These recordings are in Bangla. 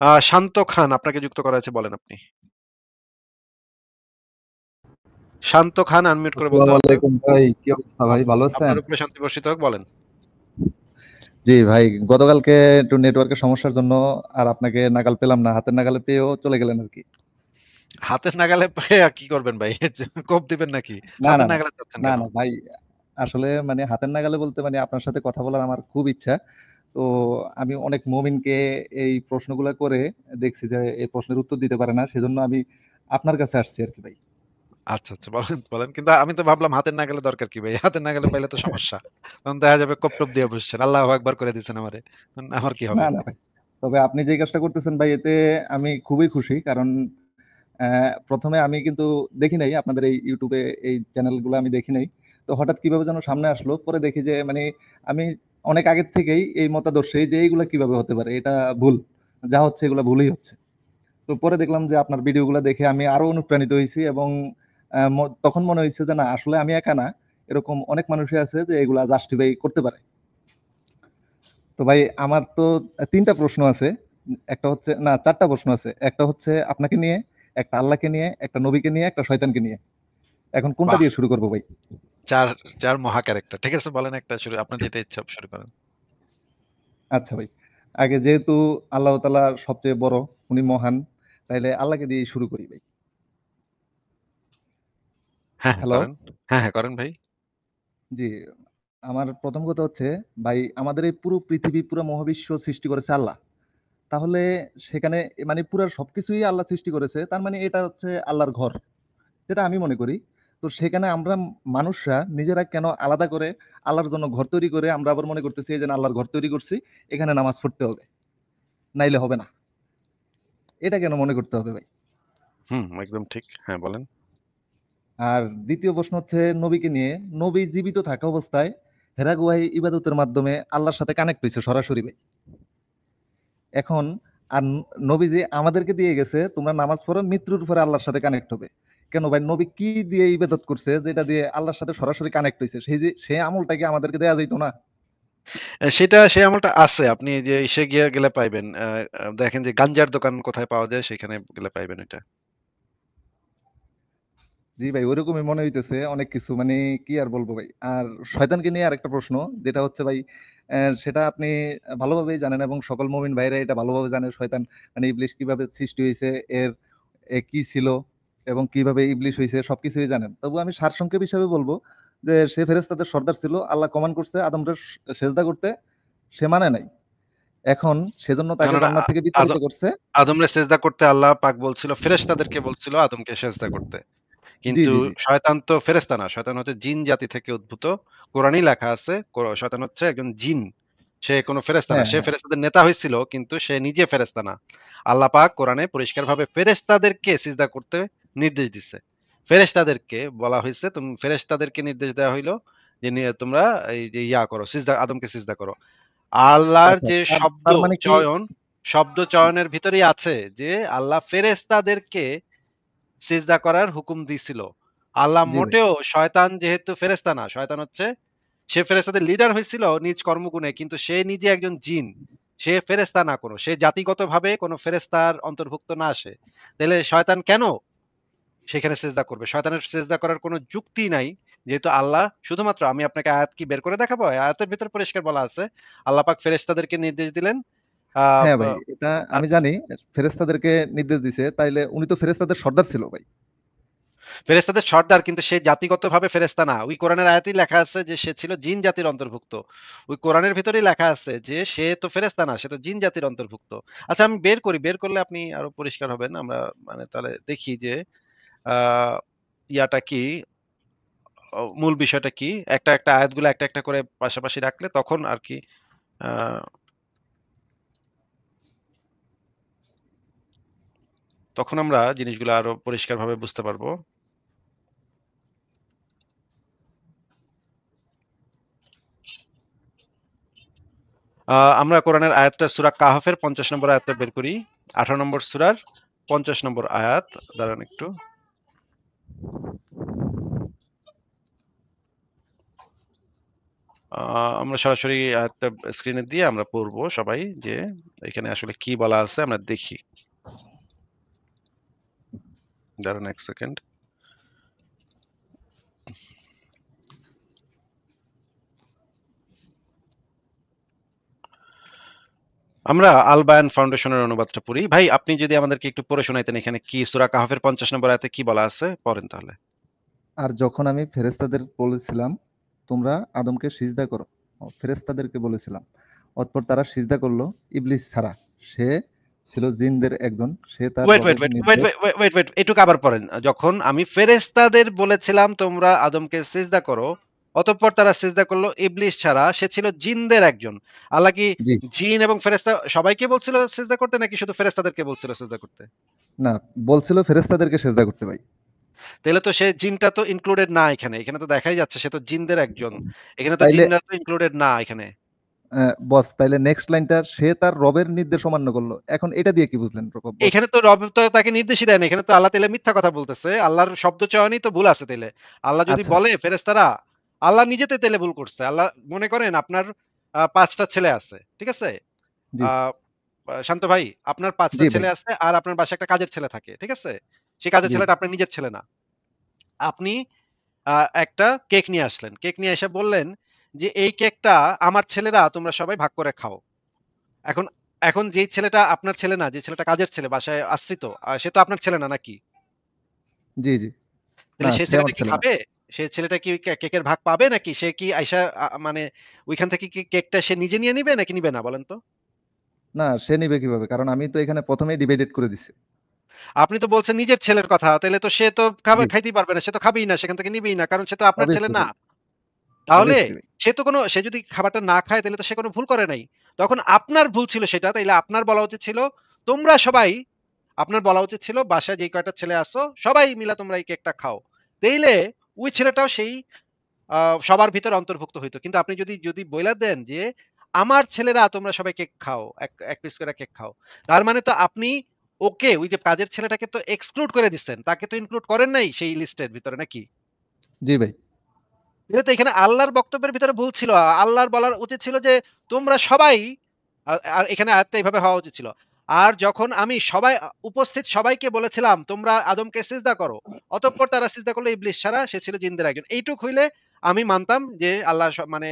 শান্ত খান আপনাকে যুক্ত করা হয়েছে, বলেন আপনি। শান্ত খান আনমিউট করে বলতে আসসালামু হবে। আলাইকুম ভাই, কি অবস্থা ভাই, ভালো আছেন? আপনার উপরে শান্তি বর্ষিত হোক, বলেন। জি ভাই, গতকালকে একটু নেটওয়ার্কের সমস্যার জন্য আর আপনাকে নাগাল পেলাম না, হাতের নাগালে পেয়েও চলে গেলেন আর কি। হাতের নাগালে পেয়ে আর কি করবেন ভাই? কোপ দিবেন নাকি? না না হাতের না নাগালে চাচ্ছেন না কেন? না ভাই, আসলে মানে হাতের নাগালে বলতে মানে আপনার সাথে কথা বলার আমার খুব ইচ্ছা। তো আমি অনেক মুমিনকে এই প্রশ্নগুলা করে দেখছি যে এই প্রশ্নের উত্তর দিতে পারে না, সেজন্য আমি আপনার কাছে আসছি আর কি ভাই। আচ্ছা, আচ্ছা, বলেন, বলেন। কিন্তু আমি তো ভাবলাম হাতের নাগালে দরকার কি ভাই? হাতের নাগালে পাইলে তো সমস্যা। তখন দেখা যাবে কোপ-টোপ দিয়ে বসছেন। আল্লাহু আকবার করে দিছেন আমারে। আমার কি না হবে? না ভাই, তবে আপনি যে কাজটা করতেছেন ভাই, এতে আমি খুবই খুশি। কারণ প্রথমে আমি কিন্তু দেখি নাই আপনাদের এই YouTube এ এই চ্যানেলগুলো আমি দেখি নাই। তো হঠাৎ কিভাবে যেন সামনে আসলো। পরে দেখি যে মানে আমি অনেক আগের থেকেই এই মতাদর্শে যে এইগুলা কিভাবে হতে পারে? এটা ভুল। যা হচ্ছে এগুলা ভুলই হচ্ছে। তো পরে দেখলাম যে আপনার ভিডিওগুলা দেখে আমি আরো অনুপ্রাণিত হইছি এবং আ ম তখন মনে হইছে যে না, আসলে আমি একা না। এরকম অনেক মানুষই আছে যে এগুলা জাস্টিফাই করতে পারে। তো ভাই আমার তো ৩ টা প্রশ্ন আছে। একটা হচ্ছে না, ৪ টা প্রশ্ন আছে। একটা হচ্ছে আপনাকে নিয়ে, একটা আল্লাহকে নিয়ে, একটা নবীকে নিয়ে, একটা শয়তানকে নিয়ে। এখন কোনটা বাহ! দিয়ে শুরু করব ভাই? ৪ মহা ক্যারেক্টার। ঠিক আছে, বলেন একটা শুরু, আপনার যেটা ইচ্ছা শুরু করেন। আচ্ছা ভাই। আগে যেহেতু আল্লাহ তাআলা সবচেয়ে বড়, উনি মহান, তাইলে আল্লাহকে দিয়েই শুরু করি ভাই। হ্যাঁ, হ্যাঁ, হ্যালো? করেন। হ্যাঁ, হ্যাঁ, করেন ভাই। জি, আমার ১ম কথা হচ্ছে ভাই, আমাদের এই পুরো পৃথিবী, পুরো মহাবিশ্ব সৃষ্টি করেছে আল্লাহ। তাহলে সেখানে মানে পুরা সবকিছুই আল্লাহ সৃষ্টি করেছে। তার মানে এটা হচ্ছে আল্লাহর ঘর। যেটা আমি মনে করি। তো সেখানে আমরা মানুষরা নিজেরা কেন আলাদা করে আল্লাহর জন্য ঘর তৈরি করে আমরা আবার মনে করতেছি এই যে না, আল্লাহর ঘর তৈরি করছি, এখানে নামাজ পড়তে হবে। নাইলে হবে না। এটা কেন মনে করতে হবে ভাই? হুম, একদম ঠিক। হ্যাঁ, বলেন। আর ২য় প্রশ্ন হচ্ছে নবীকে নিয়ে। নবী জীবিত থাকা অবস্থায় হেরা গুহায় ইবাদতের মাধ্যমে আল্লাহর সাথে কানেক্ট হইছে সরাসরি ভাই। এখন আর নবী যে আমাদেরকে দিয়ে গেছে, তোমরা নামাজ পড়ো, মৃত্যুর পরে আল্লাহর সাথে কানেক্ট হবে। কেন ভাই, নবী কি দিয়ে ইবাদত করছে যেটা দিয়ে আল্লাহর সাথে সরাসরি কানেক্ট হইছে? সেই যে সেই আমলটা কি আমাদেরকে দেয়া যাইত না? সেটা সেই আমলটা আছে। আপনি যে ইসে গিয়ে গেলে পাইবেন। দেখেন যে গাঞ্জার দোকান কোথায় পাওয়া যায় সেখানে গেলে পাইবেন এটা। জি ভাই, ওইরকমই মনে হইতেছে অনেক কিছু। মানে কি আর বলবো ভাই। আর শয়তানকে নিয়ে আরেকটা প্রশ্ন, যেটা হচ্ছে ভাই, সেটা আপনি ভালোভাবেই জানেন এবং সকল মুমিন ভাইরা এটা ভালোভাবে জানে, শয়তান মানে ইবলিস কিভাবে সৃষ্টি হইছে, এর কি ছিল এবং কিভাবে ইবলিস হইছে সবকিছুই জানেন। তবুও আমি সারসংক্ষেপ হিসাবে বলব যে সে ফেরেশতাদের সর্দার ছিল। আল্লাহ কমান্ড করছে আদমরে সেজদা করতে, সে মানে নাই। এখন সেজন্য তাকে কেননা জান্নাত থেকে আদ বিতাড়িত করছে। আদমরে সেজদা করতে আল্লাহ পাক বলছিল, ফেরেশতাদেরকে বলছিল আদমকে সেজদা করতে। জি, কিন্তু জি, জি। শয়তান তো ফেরেশতা না। শয়তান হচ্ছে জিন জাতি থেকে উদ্ভূত। কোরআনেই লেখা আছে শয়তান হচ্ছে একজন জিন। সে কোন ফেরেশতা না। হ্যাঁ, সে হ্যাঁ। ফেরেশতাদের নেতা হইছিল কিন্তু সে নিজে ফেরেশতা না। আল্লাহ পাক কোরআনে পরিষ্কারভাবে ফেরেশতাদেরকে সিজদা করতে নির্দেশ দিছে। ফেরেশতাদেরকে বলা হইছে, ফেরেশতাদেরকে নির্দেশ দেওয়া হইল যে তোমরা এই যে করো, আদমকে সিজদা করো। আল্লাহর আচ্ছা, যে তার শব্দ তার মানে কি? চয়ন, শব্দ চয়নের ভিতরেই আছে যে আল্লাহ ফেরেশতাদেরকে সিজদা করার হুকুম দিছিল। আল্লাহ জি ভাই। মোটেও, শয়তান যেহেতু ফেরেশতা না, শয়তান হচ্ছে, সে ফেরেশতাদের লিডার হইছিল নিজ কর্মগুণে, কিন্তু সে নিজে একজন জিন। সে ফেরেশতা না কোনো। সে জাতিগতভাবে কোনো ফেরেশতার অন্তর্ভুক্ত না সে। তাইলে শয়তান কেন সেখানে সেজদা করবে? শয়তানের সেজদা করার কোনো যুক্তি নাই। যেহেতু আল্লাহ শুধুমাত্র, আমি আপনাকে আয়াত কি বের করে দেখাবো? আয়াতের ভেতর পরিষ্কার বলা আছে, আল্লাহ পাক ফেরেশতাদেরকে নির্দেশ দিলেন, আ হ্যাঁ বা ভাই, এটা আ আমি জানি। ফেরেশতাদেরকে নির্দেশ দিছে। তাইলে উনি তো ফেরেশতাদের সর্দার ছিল ভাই। ফেরেশতাদের সর্দার, কিন্তু সে জাতিগতভাবে ফেরেশতা না। ওই কোরআনের আয়াতেই লেখা আছে যে সে ছিল জিন জাতির অন্তর্ভুক্ত। ওই কোরআনের ভেতরেই লেখা আছে যে সে তো ফেরেশতা না, সে তো জিন জাতির অন্তর্ভুক্ত। আচ্ছা, আমি বের করি। বের করলে আপনি আরো পরিষ্কার হবেন। আমরা মানে তাহলে দেখি যে আ ইয়াটা কি, মূল বিষয়টা কি? একটা আয়াতগুলো একটা করে পাশাপাশি রাখলে তখন আরকি আ তখন আমরা জিনিসগুলো আরো পরিষ্কারভাবে বুঝতে পারব। আমরা কোরআনের আয়াতটা সূরা কাহফের ৫০ নম্বর আয়াতটা বের করি। ১৮ নম্বর সূরার ৫০ নম্বর আয়াত। দাঁড়ান একটু। আ আমরা সরাসরি আয়াতটা স্ক্রিনে দিয়ে আমরা পড়বো সবাই যে এখানে আসলে কি বলা আছে আমরা দেখি। দাঁড়ান ১ সেকেন্ড। আমরা আল বায়ান ফাউন্ডেশনের অনুবাদটা পড়ি। ভাই আপনি যদি আমাদেরকে একটু পড়ে শোনাইতেন এখানে কি সূরা কাহাফের ৫০ নম্বর আয়াতে কি বলা আছে? পড়েন তাহলে। আর যখন আমি ফেরেশতাদের বলেছিলাম, তোমরা আদমকে সিজদা করো। ফেরেশতাদেরকে বলেছিলাম। অতঃপর তারা সিজদা করল ইবলিস ছাড়া। সে ছিল জিনদের একজন। সে তার ওয়েট, ওয়েট, রবের ওয়েট, ওয়েট, নির্দেশ ওয়েট, ওয়েট, ওয়েট, ওয়েট এটুকু আবার পড়েন। যখন আমি ফেরেশতাদের বলেছিলাম তোমরা আদমকে সিজদা করো, অতঃপর তারা সিজদা করল ইবলিস ছাড়া সে ছিল জিনদের একজন। আল্লাহ কি জি, জিন এবং ফেরেশতা সবাইকে বলছিল সিজদা করতে নাকি শুধু ফেরেশতাদেরকে বলছিল সিজদা করতে? না বলছিল ফেরেশতাদেরকে সিজদা করতে ভাই। তাহলে তো সে জিনটা তো ইনক্লুডেড না এখানে। এখানে তো দেখাই যাচ্ছে সে তো জিনদের একজন। এখানে তো তাইলে জিনরা তো ইনক্লুডেড না এখানে। বস তাইলে নেক্সট লাইনটা সে তার রবের নির্দেশ অমান্য করল। এখন এটা দিয়ে কি বুঝলেন বস? এখানে তো রব তো তাকে নির্দেশই দেয় না। এখানে তো আল্লাহ তাইলে মিথ্যা কথা বলতেছে। আল্লাহর শব্দ চয়নেই তো ভুল আছে তাইলে। আল্লাহ যদি আচ্ছা, বলে ফেরেশতারা, আল্লাহ নিজে তো তাইলে ভুল করছে। আল্লাহ মনে করেন আপনার ৫ টা ছেলে আছে। ঠিক আছে? জি, আ শান্ত ভাই, আপনার ৫ টা জি ভাই, ছেলে আছে আর আপনার বাসায় একটা কাজের ছেলে থাকে। ঠিক আছে? সেই কাজের জি, ছেলেটা আপনার নিজের ছেলে না। আপনি আ একটা কেক নিয়ে আসলেন। কেক নিয়ে এসে বললেন যে, "এই কেকটা আমার ছেলেরা তোমরা সবাই ভাগ করে খাও।" এখন এখন যেই ছেলেটা আপনার ছেলে না, যে ছেলেটা কাজের ছেলে বাসায় আশ্রিত, সে তো আপনার ছেলে না নাকি? জি, জি। না তাহলে সে সে আমার ছেলেটা কি ছেলে না। খাবে? সে ছেলেটা কি কেকের ভাগ পাবে নাকি? সে কি আইসা মানে ওইখান থেকে কি কেকটা সে নিজে নিয়ে নিবে নাকি নিবে না বলেন তো? না সে নিবে কিভাবে? কারণ আমি তো এখানে ১ম এই ডিভাইডেড করে দিছি। আপনি তো বলছেন নিজের ছেলের কথা। তাইলে তো সে তো জি, খাইতেই পারবে না। সে তো খাবেই না। সেখান থেকে নিবেই না। কারণ সে তো আপনার ছেলে অবভিয়াসলি না। ভাই, তাহলে অবভিয়াসলি ভাই। সে যদি খাবারটা না খায় তাহলে তো সে কোন ভুল করে নাই। তখন আপনার ভুল ছিল সেটা। তাইলে আপনার বলা উচিত ছিল, তোমরা সবাই আপনার বলা উচিত ছিল বাসায় যে কয়টা ছেলে আছো সবাই মিলা তোমরা এই কেকটা খাও। তাইলে ওই ছেলেটাও সেই আ সবার ভিতরে অন্তর্ভুক্ত হইতো। কিন্তু আপনি যদি বইলা দেন যে, "আমার ছেলেরা তোমরা সবাই কেক খাও। ১ পিস করে কেক খাও।" তার মানে তো আপনি ওকে ওই যে কাজের ছেলেটাকে তো এক্সক্লুড করে দিচ্ছেন। তাকে তো ইনক্লুড করেন নাই সেই লিস্টের ভিতরে নাকি? জি ভাই। এটা তো এখানে আল্লাহর বক্তব্যের ভিতরে ভুল ছিল। আল্লাহর বলার উচিত ছিল যে, "তোমরা সবাই" আর এখানে আয়াতটা এভাবে হওয়া উচিত ছিল। আর যখন আমি সবাই উপস্থিত সবাইকে বলেছিলাম, "তোমরা আদমকে সিজদা করো।" অতঃপর তারা সিজদা করল ইবলিস ছাড়া, সে ছিল জিনদের একজন। এইটুক হইলে আমি মানতাম যে আল্লাহ মানে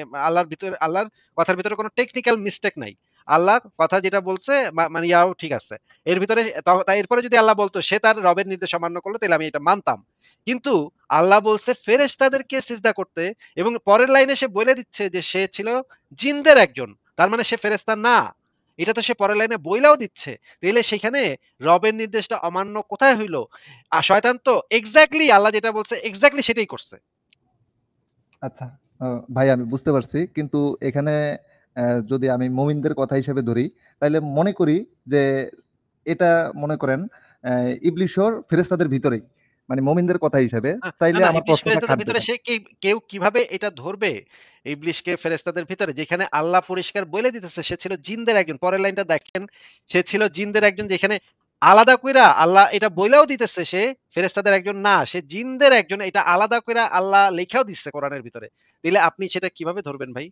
আল্লাহর কথার ভিতরে কোনো টেকনিক্যাল মিস্টেক নাই। আল্লাহ কথা যেটা বলছে মানে ইয়াও ঠিক আছে। এর ভিতরে এরপরে যদি আল্লাহ বলত সে তার রবের নির্দেশ অমান্য করল, তাইলে আমি এটা মানতাম। কিন্তু আল্লাহ বলছে ফেরেশতাদেরকে সিজদা করতে এবং পরের লাইনে সে বইলে দিচ্ছে যে সে ছিল জিনদের একজন। তার মানে সে ফেরেশতা না। এটা তো সে পরের লাইনে বইলাও দিচ্ছে। তাইলে সেখানে রবের নির্দেশটা অমান্য কোথায় হইল? শয়তান তো এক্সাক্টলি আল্লাহ যেটা বলছে এক্সাক্টলি সেটাই করছে। আচ্ছা। আ ভাই আমি বুঝতে পারছি। কিন্তু এখানে যদি আমি মুমিনদের কথা হিসেবে ধরি, তাইলে মনে করি যে এটা মনে করেন ইবলিসও ফেরেশতাদের ভিতরেই। মানে মুমিনদের কথা হিসেবে। না, তাইলে না আমার ইবলিশ প্রশ্নটা ফেরেশতাদের খাটবে ভিতরে কেন? সে কেউ কিভাবে এটা ধরবে? ইবলিশকে ফেরেশতাদের ভিতরে যেখানে আল্লাহ পরিষ্কার বইলে দিতেছে সে ছিল জিনদের একজন। পরের লাইনটা দেখেন, সে ছিল জিনদের একজন যেখানে আলাদা কইরা আল্লাহ এটা বইলাও দিতেছে সে ফেরেশতাদের একজন না। সে জিনদের একজন এটা আলাদা কইরা আল্লাহ লেখাও দিচ্ছে কোরআনের ভিতরে। তাইলে আপনি সেটা কিভাবে ধরবেন ভাই?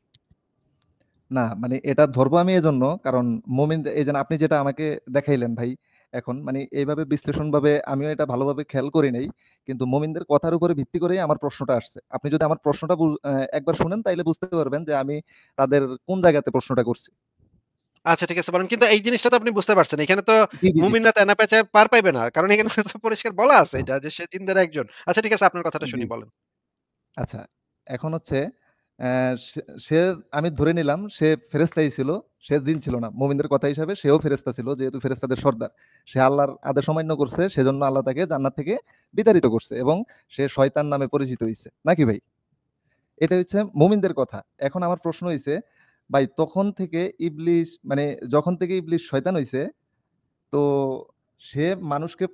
না, মানে এটা ধরবো আমি এজন্য কারণ মুমিন এইযেন আপনি যেটা আমাকে দেখাইলেন ভাই এখন মানে এইভাবে বিশ্লেষণভাবে আমিও এটা ভালোভাবে খেয়াল করি নাই। কিন্তু মুমিনদের কথার উপরে ভিত্তি করেই আমার প্রশ্নটা আসছে। আপনি যদি আমার প্রশ্নটা একবার শুনেন তাইলে বুঝতে পারবেন যে আমি তাদের কোন জায়গাতে প্রশ্নটা করছি। আচ্ছা ঠিক আছে বলেন। কিন্তু এই জিনিসটা তো আপনি বুঝতে পারছেন। এখানে তো জি, জি, জি। মুমিনরা তেনা পেঁচায় পার পাইবে না। কারণ এখানে তো পরিষ্কার বলা আছে এটা যে সে জিনদের একজন। আচ্ছা ঠিক আছে আপনার কথাটা জি। শুনি বলেন। আচ্ছা, এখন হচ্ছে অ্যা সে সে আমি ধরে নিলাম সে ফেরেশতাই ছিল। সে জিন ছিল না। মুমিনদের কথা হিসাবে সেও ফেরেশতা ছিল। যেহেতু ফেরেশতাদের সর্দার। সে আল্লাহর আদেশ অমান্য করছে। সেজন্য আল্লাহ তাকে জান্নাত থেকে বিতাড়িত করছে এবং সে শয়তান নামে পরিচিত হইছে। নাকি ভাই? এটা হচ্ছে মুমিনদের কথা। এখন আমার প্রশ্ন হইছে, ভাই তখন থেকে ইবলিস মানে যখন থেকে ইবলিস শয়তান হইছে, তো সে মানুষকে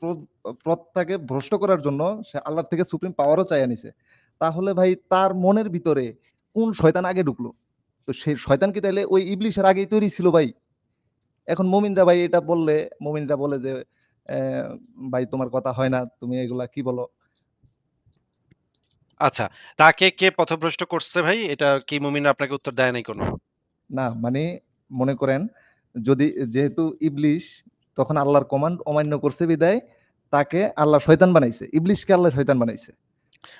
পথটাকে ভ্রষ্ট করার জন্য সে আল্লাহর থেকে সুপ্রিম পাওয়ারও চাইয়া নিছে। তাহলে ভাই তার মনের ভিতরে কোন শয়তান আগে ঢুকলো? তো সেই শয়তান কি তাইলে ওই ইবলিসের আগেই তৈরি ছিল ভাই? এখন মুমিনরা ভাই এটা বললে মুমিনরা বলে যে, "ভাই তোমার কথা হয় না। তুমি এগুলা কি বলো?" আচ্ছা, তাকে কে পথভ্রষ্ট করছে ভাই? এটা কি মুমিনরা আপনাকে উত্তর দেয় নাই কোনো? না মানে মনে করেন যদি যেহেতু ইবলিশ তখন আল্লাহর কমান্ড অমান্য করছে বিদায় তাকে আল্লাহ শয়তান বানাইছে। ইবলিশকে আল্লাহ শয়তান বানাইছে।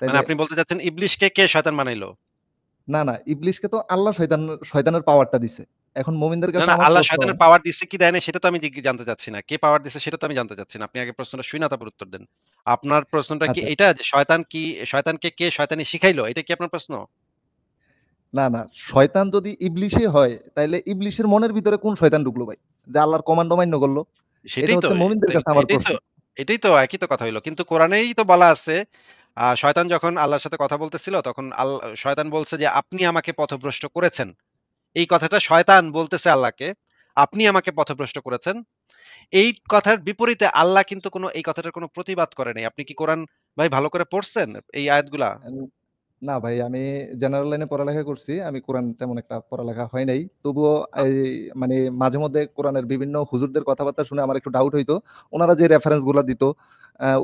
মানে তাইলে আপনি বলতে চাচ্ছেন ইবলিশকে কে শয়তান বানাইলো? না, ইবলিশকে তো আল্লাহ শয়তানের পাওয়ারটা দিছে। এখন মুমিনদের না, কাছে না, আমার আল্লাহ প্রশ্ন শয়তানের পাওয়ার দিছে কি দেয় নাই সেটা তো আমি জানতে চাচ্ছি না। কে পাওয়ার দিছে সেটা তো আমি জানতে চাচ্ছি না। আপনি আগে প্রশ্নটা শুইনা তারপর উত্তর দেন। আপনার প্রশ্নটা কি আচ্ছা, এটা যে শয়তানকে কে শয়তানি শিখাইলো? এটা কি আপনার প্রশ্ন? না, শয়তান যদি ইবলিশই হয় তাইলে ইবলিশের মনের ভিতরে কোন শয়তান ঢুকলো ভাই? যে আল্লাহর কমান্ড অমান্য করলো? এটা সেটাই তো হচ্ছে মুমিনদের এটাই কাছে আমার এটাই তো প্রশ্ন। এটাই তো একই তো কথা হইলো। কিন্তু কোরআনেই তো বলা আছে শয়তান যখন আল্লাহর সাথে কথা বলতেছিল তখন শয়তান বলছে যে, "আপনি আমাকে পথভ্রষ্ট করেছেন।" এই কথাটা শয়তান বলতেছে আল্লাহকে, "আপনি আমাকে পথভ্রষ্ট করেছেন।" এই কথার বিপরীতে আল্লাহ কিন্তু এই কথাটার কোনো প্রতিবাদ করে নাই। আপনি কি কোরআন ভাই ভালো করে পড়ছেন এই আয়াতগুলা? এন না ভাই আমি জেনারেল লাইনে পড়ালেখা করছি। আমি কোরআন তেমন একটা পড়ালেখা হয় নাই। তবুও আ এই মানে মাঝে মধ্যে কোরআনের বিভিন্ন হুজুরদের কথাবার্তা শুনে আমার একটু ডাউট হইতো। উনারা যে রেফারেন্স গুলা দিত,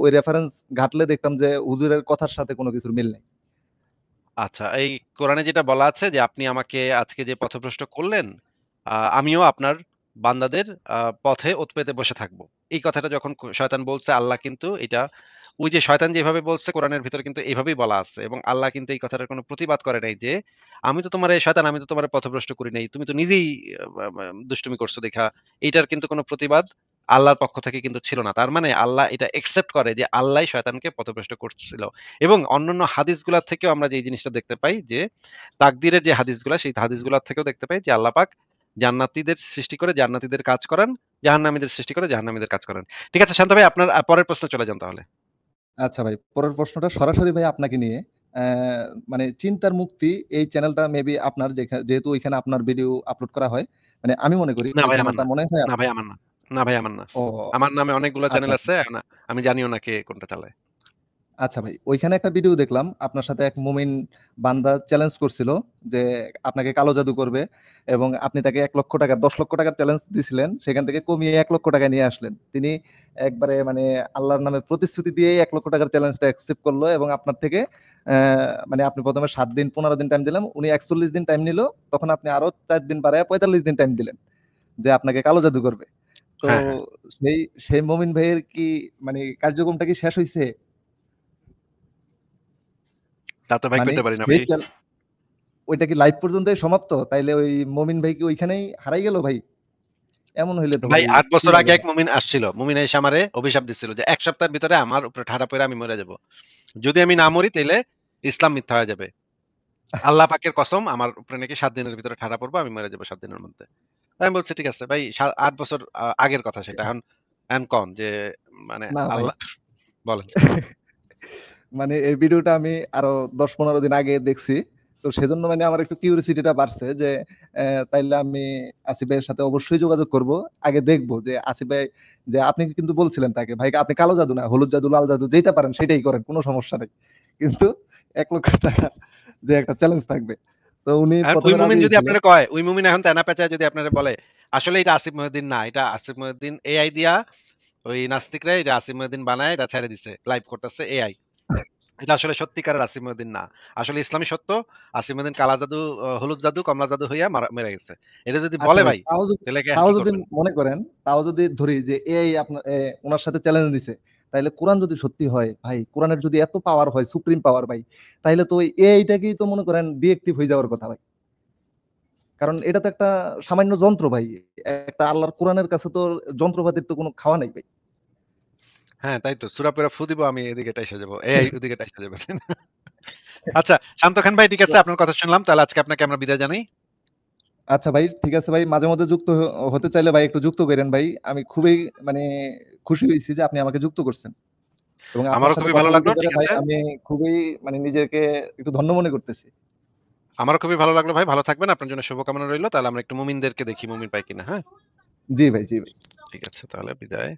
ওই রেফারেন্স ঘাটলে দেখতাম যে হুজুরের কথার সাথে কোন কিছুর মিল নেই। আচ্ছা, এই কোরআনে যেটা বলা আছে যে, "আপনি আমাকে আজকে যে পথভ্রষ্ট করলেন, আমিও আপনার বান্দাদের পথে ওঁৎ পেতে বসে থাকব।" এই কথাটা যখন শয়তান বলছে, আল্লাহ কিন্তু এটা ওই যে শয়তান যেভাবে বলছে কোরআনের ভিতরে কিন্তু এভাবেই বলা আছে এবং আল্লাহ কিন্তু এই কথাটার কোনো প্রতিবাদ করে নাই যে, আমি তো তোমারে পথভ্রষ্ট করি নাই। তুমি তো নিজেই আ মা মা দুষ্টুমি করছো দেইখা। এইটার কিন্তু কোনো প্রতিবাদ আল্লাহর পক্ষ থেকে কিন্তু ছিল না। তার মানে আল্লাহ এটা একসেপ্ট করে যে আল্লাহই শয়তানকে পথভ্রষ্ট করছিল। এবং অন্যান্য হাদিসগুলা থেকেও আমরা যে এই জিনিসটা দেখতে পাই যে, তাকদীরের যে হাদিসগুলা, সেই হাদিসগুলা থেকেও দেখতে পাই যে আল্লাহ পাক জান্নাতীদের সৃষ্টি করে জান্নাতীদের কাজ করান, জাহান্নামীদের সৃষ্টি করে জাহান্নামীদের কাজ করান। ঠিক আছে শান্ত ভাই আপনার পরের প্রশ্নে চলে যান তাহলে। আচ্ছা ভাই, পরের প্রশ্নটা সরাসরি ভাই আপনাকে নিয়ে। মানে চিন্তার মুক্তি এই চ্যানেলটা মেবি আপনার যেহেতু ওইখানে আপনার ভিডিও আপলোড করা হয়। মানে আমি মনে করি না ওই ভাই আমার চ্যানেলটা না। মনে হয় না ভাই আমার না। না ভাই আমার না। ও আমার নামে অনেকগুলা আচ্ছা, চ্যানেল আচ্ছা। আছে। আমি জানিও না কে কোনটা চালায়। আচ্ছা ভাই, ওইখানে একটা ভিডিও দেখলাম। আপনার সাথে এক মুমিন বান্দা চ্যালেঞ্জ করছিল যে, আপনাকে কালো জাদু করবে এবং আপনি তাকে ৳১,০০,০০০ ৳১০,০০,০০০ চ্যালেঞ্জ দিছিলেন। সেখান থেকে কমিয়ে ৳১,০০,০০০ নিয়ে আসলেন। তিনি একবারে মানে আল্লাহর নামে প্রতিশ্রুতি দিয়েই ৳১,০০,০০০ চ্যালেঞ্জটা অ্যাকসেপ্ট করলো এবং আপনার থেকে অ্যা মানে আপনি ১ম এ ৭ দিন ১৫ দিন টাইম দিলাম। উনি ৪১ দিন টাইম নিল। তখন আপনি আরো ৪ দিন বাড়ায়া ৪৫ দিন টাইম দিলেন। যে আপনাকে কালো জাদু করবে। তো হ্যাঁ, হ্যাঁ। সেই সেই মুমিন ভাইয়ের কি মানে কার্যক্রমটা কি শেষ হইছে? তা তো ভাই মানে কইতে পারি না সেই ভাই। ওইটা কি লাইভ পর্যন্তই সমাপ্ত? তাইলে ওই মমিন ভাই কি ওইখানেই হারাই গেল ভাই? এমন হইলে তো ভাই ভাই ৮ কি বছর আগে হবে এক ভাই? মুমিন আসছিল। মুমিন এসে আমারে অভিশাপ দিচ্ছিল যে ১ সপ্তাহের ভিতরে আমার উপরে ঠাডা পইড়া আমি মইরা যাবো। যদি আমি না মরি তাইলে ইসলাম মিথ্যা হয়ে যাবে। আল্লাহ পাকের কসম আমার উপরে নাকি ৭ দিনের ভিতরে ঠাডা পড়বো, আমি মরে যাবো ৭ দিনের মধ্যে। আমি বলছি ঠিক আছে ভাই ৮ বছর আগের কথা সেটা। এখন কন যে মানে না ভাই। আল্লাহ বলেন। মানে এই ভিডিওটা আমি আরো ১০-১৫ দিন আগে দেখছি। তো সেজন্য মানে আমার একটু কিউরিওসিটিটা বাড়ছে যে তাইলে আমি আসিফ ভাইয়ের সাথে অবশ্যই যোগাযোগ করব। আগে দেখব যে আসিফ ভাই যে আপনি কিন্তু বলছিলেন তাকে, "ভাই আপনি কালো জাদু না, হলুদ জাদু, লাল জাদু যেইটা পারেন সেটাই করেন। কোন সমস্যা নাই।" কিন্তু ৳১,০০,০০০ যে একটা চ্যালেঞ্জ থাকবে। তো উনি এখন ১ম ওই এ রাজি মুমিন যদি হইছিল। আপনারে কয়, ওই মুমিন এখন তেনা পেঁচায় যদি আপনারে বলে, আসলে এটা আসিফ মহিউদ্দিন না, এটা আসিফ মহিউদ্দিন এআই দিয়া ওই নাস্তিকরা এটা আসিফ মহিউদ্দিন বানায় এটা ছেড়ে দিছে। লাইভ করতেছে এআই। এটা আসলে সত্যিকারের আসিফ মহিউদ্দিন না। আসলে ইসলামই সত্য। আসিফ মহিউদ্দিন কালা জাদু, হলুদ জাদু, কমলা জাদু হইয়া মেরে গেছে। এটা যদি আচ্ছা বলে ভাই, ভাই, তাইলে আর তাও কি যদি করবেন? মনে করেন, তাও যদি ধরি যে এআই উনার সাথে চ্যালেঞ্জ নিছে, তাইলে কোরআন যদি সত্যি হয়, ভাই কোরআনের যদি এত পাওয়ার হয়, সুপ্রিম পাওয়ার ভাই, তাইলে তো ওই এআইটাকেই তো মনে করেন ডিএক্টিভ হয়ে যাওয়ার কথা ভাই। কারণ এটা তো একটা সামান্য যন্ত্র ভাই। একটা আল্লাহর কোরআনের কাছে তো যন্ত্রপাতির তো কোনো খাওয়া নাই ভাই। হ্যাঁ, তাই তো। সূরা পইড়া ফু দিব আমি এদিকে টাইসা যাবো। এআই ওদিকে টাইসা যাবে। তাই না? আচ্ছা, শান্ত খান ভাই ঠিক তো আছে আপনার কথা শুনলাম। তাহলে আজকে আপনাকে আমরা বিদায় জানাই। আচ্ছা ভাই, ঠিক আছে ভাই। মাঝে মধ্যে যুক্ত হতে চাইলে ভাই একটু যুক্ত কইরেন ভাই। আমি খুবই মানে খুশি হইছি যে আপনি আমাকে যুক্ত করছেন। এবং আপনার আমারও সাথে খুবই কথা ভালো বলতে লাগলো। পেরে ঠিক ভাই আছে। আমি খুবই মানে নিজেকে একটু ধন্য মনে করতেছি। আমারও খুবই ভালো লাগলো ভাই। ভালো থাকবেন। আপনার জন্য শুভকামনা রইলো। তাহলে আমরা একটু মুমিনদেরকে দেখি মুমিন পাই কিনা, হ্যাঁ? জি ভাই, জি ভাই। ঠিক আছে তাহলে বিদায়।